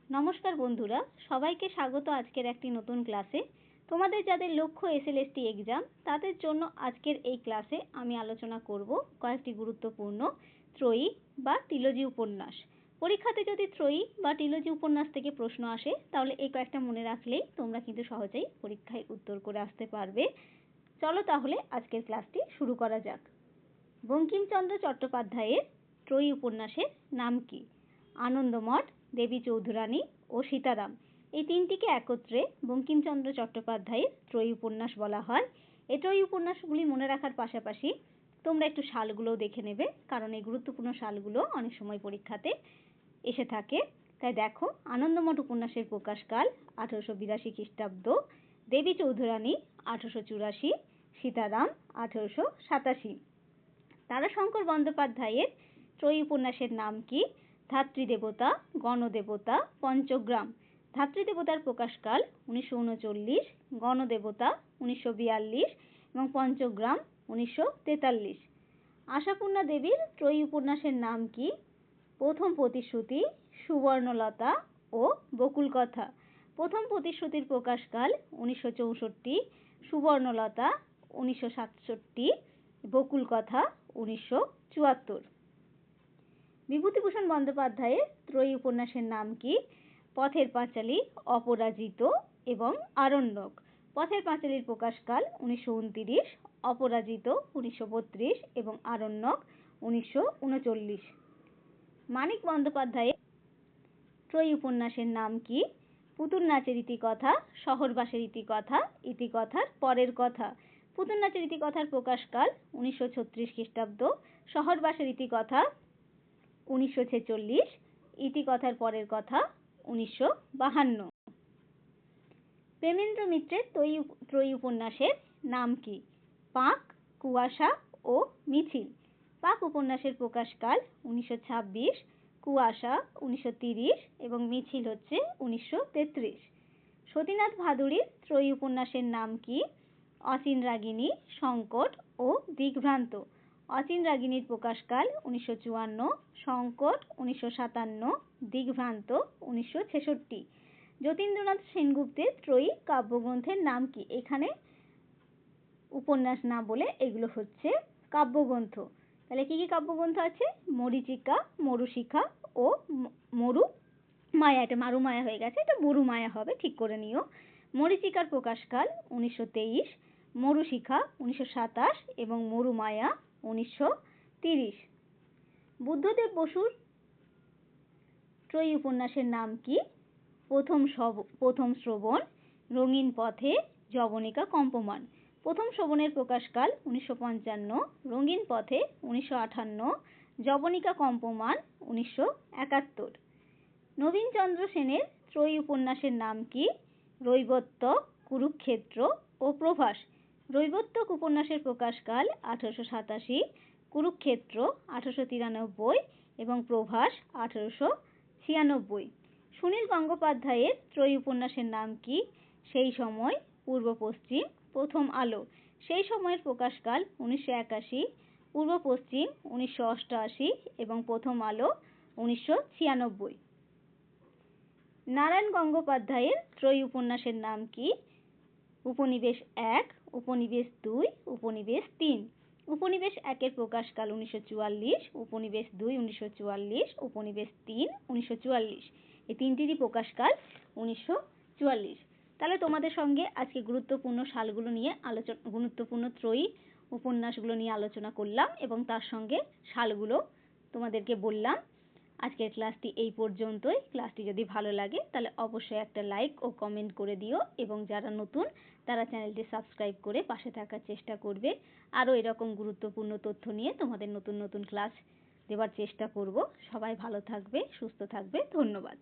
নমস্কার বন্ধুরা, সবাইকে স্বাগত আজকের একটি নতুন ক্লাসে। তোমাদের যাদের লক্ষ্য এসএলএসটি এক্সাম, তাদের জন্য আজকের এই ক্লাসে আমি আলোচনা করব কয়েকটি গুরুত্বপূর্ণ ত্রয়ী বা ত্রিলোজি উপন্যাস। পরীক্ষাতে যদি ত্রয়ী বা ত্রিলোজি উপন্যাস থেকে প্রশ্ন আসে, তাহলে এই কয়েকটা মনে রাখলেই তোমরা কিন্তু সহজেই পরীক্ষায় উত্তর করে আসতে পারবে। চলো তাহলে আজকের ক্লাসটি শুরু করা যাক। বঙ্কিমচন্দ্র চট্টোপাধ্যায়ের ত্রয়ী উপন্যাসের নাম কি? আনন্দমঠ, দেবী চৌধুরানী ও সীতারাম, এই তিনটিকে একত্রে বঙ্কিমচন্দ্র চট্টোপাধ্যায়ের ত্রয়ী উপন্যাস বলা হয়। এই ত্রয়ী উপন্যাসগুলি মনে রাখার পাশাপাশি তোমরা একটু সালগুলোও দেখে নেবে, কারণ এই গুরুত্বপূর্ণ সালগুলো অনেক সময় পরীক্ষাতে এসে থাকে। তাই দেখো, আনন্দমঠ উপন্যাসের প্রকাশকাল 1882 খ্রিস্টাব্দ, দেবী চৌধুরানী 1884, সীতারাম 1887। তারাশঙ্কর বন্দ্যোপাধ্যায়ের ত্রয়ী উপন্যাসের নাম কি? ধাত্রীদেবতা, গণদেবতা, পঞ্চগ্রাম। ধাত্রীদেবতার প্রকাশকাল 1939, গণদেবতা 1942 এবং পঞ্চগ্রাম 1943। আশাপূর্ণা দেবীর ত্রয়ী উপন্যাসের নাম কি? প্রথম প্রতিশ্রুতি, সুবর্ণলতা ও বকুল কথা। প্রথম প্রতিশ্রুতির প্রকাশকাল 1964, সুবর্ণলতা 1967, বকুল কথা 1974। বিভূতিভূষণ বন্দ্যোপাধ্যায়ের ত্রয়ী উপন্যাসের নাম কি? পথের পাঁচালী, অপরাজিত এবং আরণ্যক। পথের পাঁচালীর প্রকাশকাল 1929, অপরাজিত 1932 এবং আরণ্যক 1939। মানিক বন্দ্যোপাধ্যায়ের ত্রয়ী উপন্যাসের নাম কি? পুতুল নাচের ইতিকথা, শহরবাসের ইতিকথা, ইতিকথার পরের কথা। পুতুল নাচের ইতিকথার প্রকাশকাল 1936 খ্রিস্টাব্দ, শহরবাসের ইতিকথা 1946, ইতিকথার পরের কথা 1952। প্রেমেন্দ্র মিত্রের ত্রয়ী উপন্যাসের নাম কি? পাক, কুয়াশা ও মিছিল। পাক উপন্যাসের প্রকাশকাল 1926, কুয়াশা 1930 এবং মিছিল হচ্ছে 1933। সতীনাথ ভাদুড়ির ত্রয়ী উপন্যাসের নাম কি? অচিন রাগিনী, সংকট ও দিগ্ভ্রান্ত। অচিন রাগিনীর প্রকাশকাল 1954, সংকট 1957, দিগ্ভ্রান্ত 1966। যতীন্দ্রনাথ সেনগুপ্তের ত্রয়ী কাব্যগ্রন্থের নাম কি? এখানে উপন্যাস না বলে এগুলো হচ্ছে কাব্যগ্রন্থ। তাহলে কি কি কাব্যগ্রন্থ আছে? মরীচিকা, মরুশিখা ও মরু মায়া। এটা মারু মায়া হয়ে গেছে, এটা মরু মায়া হবে, ঠিক করে নিও। মরীচিকার প্রকাশকাল 1923, মরুশিখা 1927 এবং মরু মায়া 1930। বুদ্ধদেব বসুর ত্রয়ী উপন্যাসের নাম কি? প্রথম শ্রবণ, রঙিন পথে, যবনিকা কম্পমান। প্রথম শ্রবণের প্রকাশকাল 1955, রঙিন পথে 1958, যবনিকা কম্পমান 1971। নবীনচন্দ্র সেনের ত্রয়ী উপন্যাসের নাম কি? রৈবত্যক, কুরুক্ষেত্র ও প্রভাস। রৈবত্যক উপন্যাসের প্রকাশকাল 1887, কুরুক্ষেত্র 1893 এবং প্রভাস 1896। সুনীল গঙ্গোপাধ্যায়ের ত্রয়ী উপন্যাসের নাম কি? সেই সময়, পূর্ব পশ্চিম, প্রথম আলো। সেই সময়ের প্রকাশকাল 1981, পূর্ব পশ্চিম 1988 এবং প্রথম আলো 1996। নারায়ণ গঙ্গোপাধ্যায়ের ত্রয়ী উপন্যাসের নাম কি? উপনিবেশ 1, উপনিবেশ 2, উপনিবেশ 3। উপনিবেশ 1-এর প্রকাশকাল 1944, উপনিবেশ 2 1944, উপনিবেশ 3 1944। এই তিনটিরই প্রকাশকাল 1944। তাহলে তোমাদের সঙ্গে আজকে গুরুত্বপূর্ণ সালগুলো নিয়ে গুরুত্বপূর্ণ ত্রয়ী উপন্যাসগুলো নিয়ে আলোচনা করলাম এবং তার সঙ্গে সালগুলো তোমাদেরকে বললাম। আজকের ক্লাসটি এই পর্যন্তই। ক্লাসটি যদি ভালো লাগে তাহলে অবশ্যই একটা লাইক ও কমেন্ট করে দিও এবং যারা নতুন তারা চ্যানেলটি সাবস্ক্রাইব করে পাশে থাকার চেষ্টা করবে। আরও এরকম গুরুত্বপূর্ণ তথ্য নিয়ে তোমাদের নতুন নতুন ক্লাস দেওয়ার চেষ্টা করব। সবাই ভালো থাকবে, সুস্থ থাকবে। ধন্যবাদ।